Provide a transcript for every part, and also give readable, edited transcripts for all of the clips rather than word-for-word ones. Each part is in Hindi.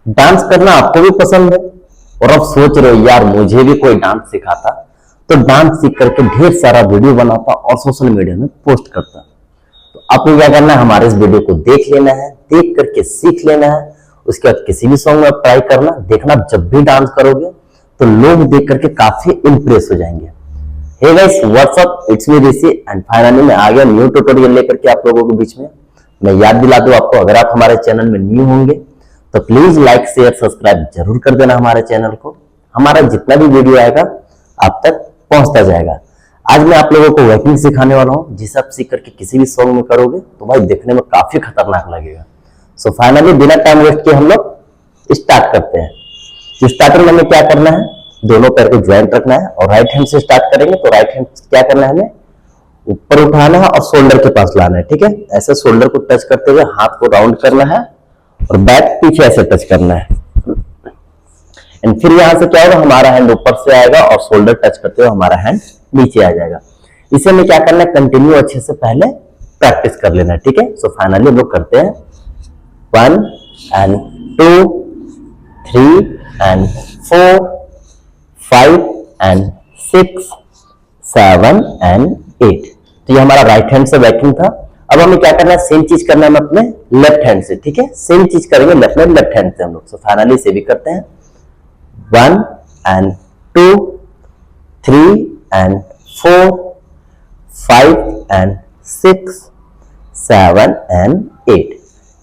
डांस करना आपको भी पसंद है और आप सोच रहे हो यार मुझे भी कोई डांस सिखाता, तो डांस सीख करके ढेर सारा वीडियो बनाता और सोशल मीडिया में पोस्ट करता। तो आपको क्या करना है, हमारे इस वीडियो को देख लेना है, देख करके सीख लेना है। उसके बाद किसी भी सॉन्ग में ट्राई करना, देखना जब भी डांस करोगे तो लोग देख करके काफी इंप्रेस हो जाएंगे। Hey guys, what's up, it's me Rishi and finally मैं आ गया न्यू ट्यूटोरियल लेकर के आप लोगों के बीच में। मैं याद दिला दूं आपको, अगर आप हमारे चैनल में न्यू होंगे तो प्लीज लाइक शेयर सब्सक्राइब जरूर कर देना हमारे चैनल को। हमारा जितना भी वीडियो आएगा आप तक पहुंचता जाएगा। आज मैं आप लोगों को वैकिंग सिखाने वाला हूं, जिसे आप सीख करके किसी भी सॉन्ग में करोगे तो भाई देखने में काफी खतरनाक लगेगा। सो फाइनली बिना टाइम वेस्ट किए हम लोग स्टार्ट करते हैं। तो स्टार्टिंग में हमें क्या करना है, दोनों पैर को ज्वाइंट रखना है और राइट हैंड से स्टार्ट करेंगे। तो राइट हैंड क्या करना है, हमें ऊपर उठाना है और शोल्डर के पास लाना है। ठीक है, ऐसे शोल्डर को टच करते हुए हाथ को राउंड करना है और बैक पीछे ऐसे टच करना है। एंड फिर यहां से क्या होगा, हमारा हैंड ऊपर से आएगा और शोल्डर टच करते हुए हमारा हैंड नीचे आ जाएगा। इसे में क्या करना है, कंटिन्यू अच्छे से पहले प्रैक्टिस कर लेना है। ठीक है, सो फाइनली हम लोग करते हैं 1 and 2 3 and 4 5 and 6 7 and 8। तो ये हमारा राइट हैंड से वैकिंग था। अब हमें क्या करना है, सेम चीज करना है अपने लेफ्ट हैंड से। ठीक है, सेम चीज करेंगे लेफ्ट हैंड से हम लोग। सो फाइनली इसे भी करते हैं 1 and 2 3 and 4 5 and 6 7 and 8।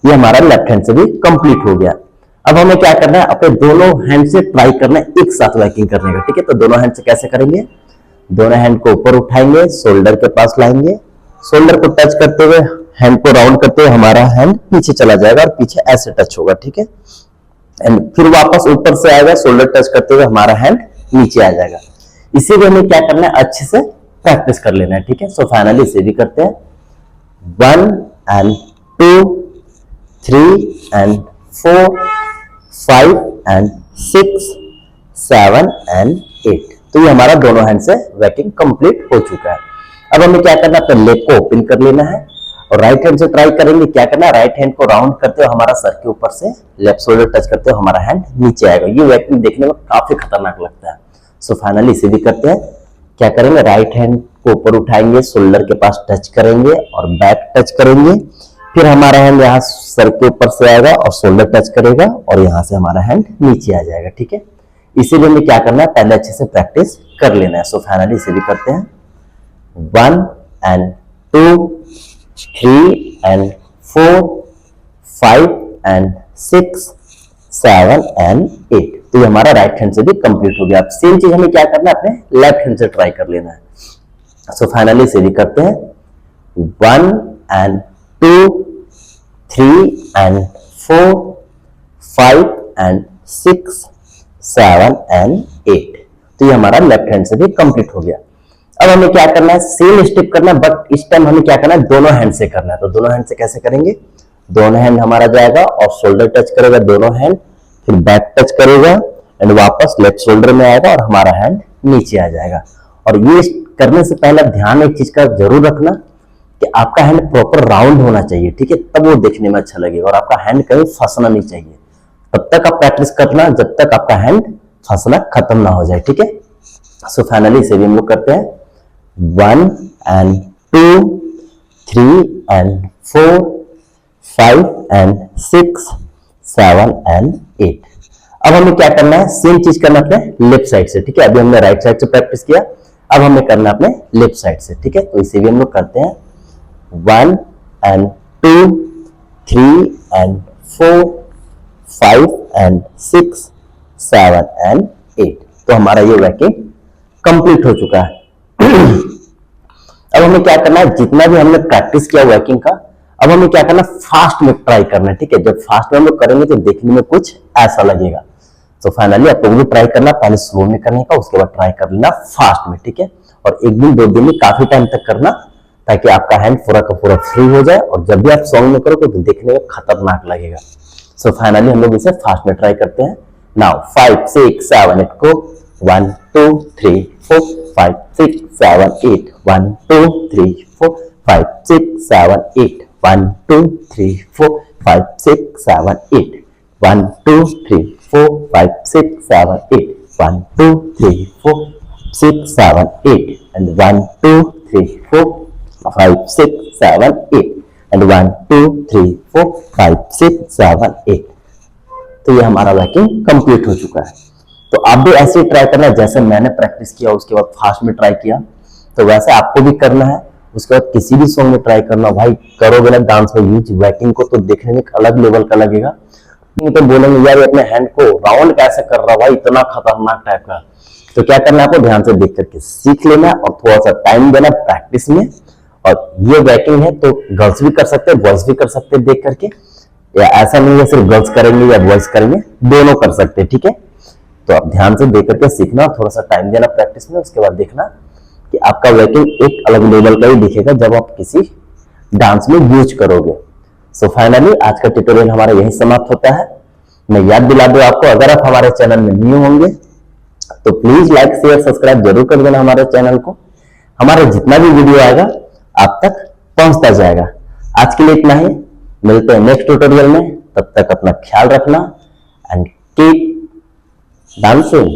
ये हमारा लेफ्ट हैंड से भी कंप्लीट हो गया। अब हमें क्या करना है, अपने दोनों हैंड से ट्राई करना है एक साथ वैकिंग करने का। ठीक है, तो दोनों हैंड से कैसे करेंगे, दोनों हैंड को ऊपर उठाएंगे, शोल्डर के पास लाएंगे, शोल्डर को टच करते हुए हैंड को राउंड करते हुए हमारा हैंड पीछे चला जाएगा और पीछे ऐसे टच होगा। ठीक है, एंड फिर वापस ऊपर से आएगा, शोल्डर टच करते हुए हमारा हैंड नीचे आ जाएगा। इसी में हमें क्या करना है, अच्छे से प्रैक्टिस कर लेना है। ठीक है, सो फाइनली इसे भी करते हैं 1 and 2 3 and 4 5 and 6 7 and 8। तो ये हमारा दोनों हैंड से वैकिंग कंप्लीट हो चुका है। अब हमें क्या करना है, अपने लेग को ओपन कर लेना है और राइट हैंड से ट्राई करेंगे। क्या करना है, राइट हैंड को राउंड करते हुए हमारा सर के ऊपर से लेफ्ट शोल्डर टच करते हुए हमारा हैंड नीचे आएगा। ये वैकिंग देखने में काफी खतरनाक लगता है। सो फाइनली इसे भी करते हैं। क्या करेंगे, राइट हैंड को ऊपर उठाएंगे, शोल्डर के पास टच करेंगे और बैक टच करेंगे। फिर हमारा हैंड यहाँ सर के ऊपर से आएगा और शोल्डर टच करेगा और यहाँ से हमारा हैंड नीचे आ जाएगा। ठीक है, इसीलिए हमें क्या करना है, पहले अच्छे से प्रैक्टिस कर लेना है। सो फाइनली इसे भी करते हैं 1 and 2 3 and 4 5 and 6 7 and 8। तो ये हमारा राइट हैंड से भी कंप्लीट हो गया। अब सेम चीज हमें क्या करना है, अपने लेफ्ट हैंड से ट्राई कर लेना है। सो फाइनली इसे भी करते हैं 1 and 2 3 and 4 5 and 6 7 and 8। तो ये हमारा लेफ्ट हैंड से भी कंप्लीट हो गया। अब हमें क्या करना है, सेम स्टेप करना है, बट इस टाइम हमें क्या करना है, दोनों हैंड से करना है। तो दोनों हैंड से कैसे करेंगे, दोनों हैंड हमारा जाएगा और शोल्डर टच करेगा दोनों हैंड, फिर बैक टच करेगा एंड वापस लेफ्ट शोल्डर में आएगा और हमारा हैंड नीचे आ जाएगा। और ये करने से पहले ध्यान एक चीज का जरूर रखना कि आपका हैंड प्रॉपर राउंड होना चाहिए। ठीक है, तब वो देखने में अच्छा लगेगा और आपका हैंड कहीं फंसना नहीं चाहिए। तब तक आप प्रैक्टिस करना जब तक आपका हैंड फंसना खत्म ना हो जाए। ठीक है, सो फाइनली इसे भी हम लोग करते हैं 1 and 2 3 and 4 5 and 6 7 and 8। अब हमें क्या करना है, सेम चीज करना है अपने लेफ्ट साइड से। ठीक है, अभी हमने राइट साइड से प्रैक्टिस किया, अब हमें करना है अपने लेफ्ट साइड से। ठीक है, तो इसे भी हम लोग करते हैं 1 and 2 3 and 4 5 and 6 7 and 8। तो हमारा ये वैकिंग कंप्लीट हो चुका है। अब हमें क्या करना है, जितना भी हमने प्रैक्टिस किया वैकिंग का, अब हमें क्या करना है, फास्ट में ट्राई करना है। ठीक है, जब फास्ट में हम लोग करेंगे तो देखने में कुछ ऐसा लगेगा। तो फाइनली आप लोगों को ट्राई करना, पहले स्लो में करने का, उसके बाद ट्राई कर लेना फास्ट में। ठीक है, और एक दिन 2 दिन में काफी टाइम तक करना, ताकि आपका हैंड पूरा का पूरा फ्री हो जाए और जब भी आप सॉन्ग में करोगे तो देखने में खतरनाक लगेगा। सो फाइनली हम लोग इसे फास्ट में ट्राई करते हैं। नाउ 5 6 7 8 को 1 2 3 4 5 6 7 8 1 2 3 4 5 6 7 8 1 2 3 4 5 6 7 8। 1 2 3 4 5 6 7 8 1 2 3 4 6 7 8 and 1 2 3 4 5 6 7 8 and 1 2 3 4 5 6 7 8। तो ये हमारा वैकिंग कंप्लीट हो चुका है। तो आप भी ऐसे ही ट्राई करना, जैसे मैंने प्रैक्टिस किया उसके बाद फास्ट में ट्राई किया, तो वैसे आपको भी करना है। उसके बाद किसी भी सॉन्ग में ट्राई करना भाई, करोगे ना डांस में यूज वैकिंग को तो देखने में अलग लेवल का लगेगा। तो बोलेंगे यार ये अपने हैंड को राउंड कैसे कर रहा भाई, इतना खतरनाक टाइप का। तो क्या करना है आपको, ध्यान से देख करके सीख लेना और थोड़ा सा टाइम देना प्रैक्टिस में। और ये वैकिंग है तो गर्ल्स भी कर सकते हैं, बॉयज भी कर सकते हैं देख करके, या ऐसा नहीं है सिर्फ गर्ल्स करेंगे या बॉयज करेंगे, दोनों कर सकते हैं, ठीक है। तो आप ध्यान से देख करके सीखना, थोड़ा सा टाइम देना प्रैक्टिस में, उसके बाद देखना कि आपका वैकिंग एक अलग लेवल का ही दिखेगा जब आप किसी डांस में यूज करोगे। सो फाइनली आज का ट्यूटोरियल हमारा यही समाप्त होता है। मैं याद दिला दूं आपको, अगर आप हमारे चैनल में न्यू होंगे तो प्लीज लाइक शेयर सब्सक्राइब जरूर कर देना हमारे चैनल को। हमारा जितना भी वीडियो आएगा आप तक पहुंचता जाएगा। आज के लिए इतना ही, मिलते हैं नेक्स्ट ट्यूटोरियल में, तब तक अपना ख्याल रखना एंड कीप डांसिंग।